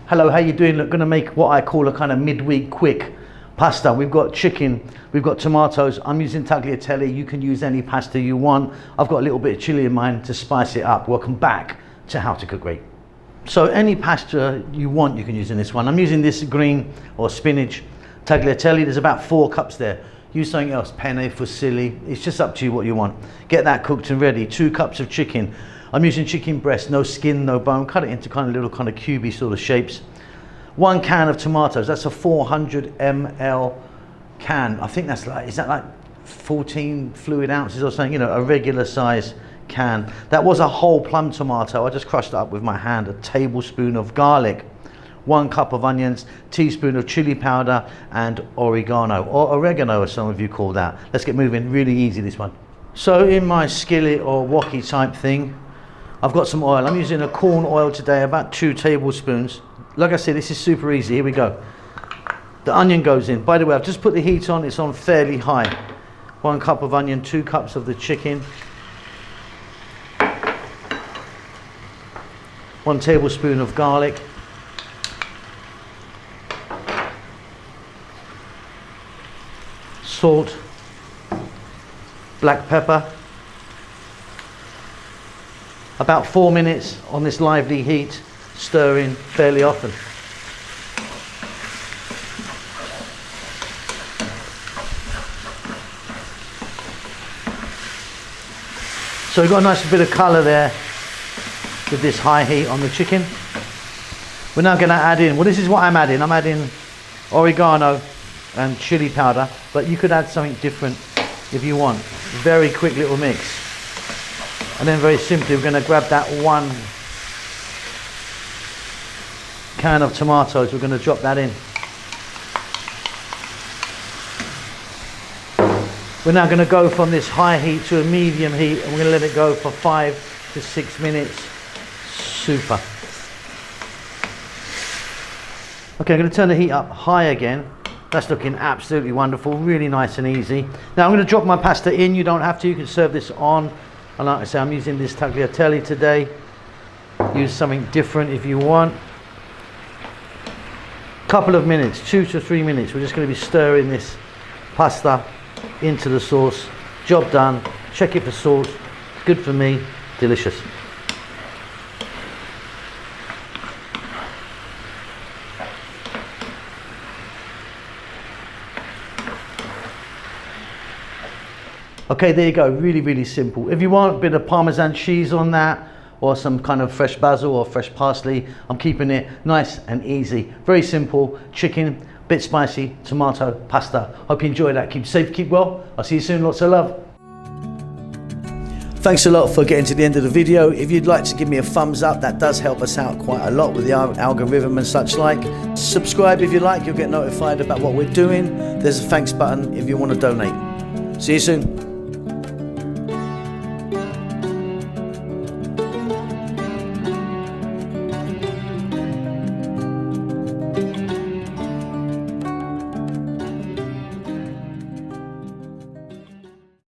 Hello, how you doing? Look, gonna make what I call a kind of midweek quick pasta. We've got chicken, we've got tomatoes. I'm using tagliatelle. You can use any pasta you want. I've got a little bit of chili in mine to spice it up. Welcome back to How to Cook Great. So any pasta you want, you can use in this one. I'm using this green or spinach tagliatelle. There's about 4 cups there. Use something else, penne, fusilli. It's just up to you what you want. Get that cooked and ready. 2 cups of chicken. I'm using chicken breast, no skin, no bone. Cut it into kind of little kind of cubey sort of shapes. 1 can of tomatoes. That's a 400 ml can. I think that's like, is that like 14 fluid ounces or something? You know, a regular size can. That was a whole plum tomato. I just crushed it up with my hand. A tablespoon of garlic, 1 cup of onions, teaspoon of chili powder, and oregano, or oregano as some of you call that. Let's get moving. Really easy, this one. So in my skillet or wok type thing, I've got some oil. I'm using a corn oil today, about 2 tablespoons. Like I said, this is super easy. Here we go. The onion goes in. By the way, I've just put the heat on. It's on fairly high. 1 cup of onion, 2 cups of the chicken, 1 tablespoon of garlic, salt, black pepper. About 4 minutes on this lively heat, stirring fairly often. So we've got a nice bit of colour there with this high heat on the chicken. We're now going to add in, well, this is what I'm adding. I'm adding oregano and chili powder, but you could add something different if you want. Very quick little mix. And then very simply, we're going to grab that 1 can of tomatoes. We're going to drop that in. We're now going to go from this high heat to a medium heat, and we're going to let it go for 5 to 6 minutes. Super. Okay, I'm going to turn the heat up high again. That's looking absolutely wonderful, really nice and easy. Now I'm going to drop my pasta in. You don't have to, you can serve this on. And like I say, I'm using this tagliatelle today. Use something different if you want. Couple of minutes, 2 to 3 minutes. We're just going to be stirring this pasta into the sauce. Job done. Check it for salt. Good for me. Delicious. Okay, there you go. Really, really simple. If you want a bit of Parmesan cheese on that, or some kind of fresh basil or fresh parsley, I'm keeping it nice and easy. Very simple. Chicken, bit spicy, tomato, pasta. Hope you enjoy that. Keep safe, keep well. I'll see you soon. Lots of love. Thanks a lot for getting to the end of the video. If you'd like to give me a thumbs up, that does help us out quite a lot with the algorithm and such like. Subscribe if you like. You'll get notified about what we're doing. There's a thanks button if you want to donate. See you soon.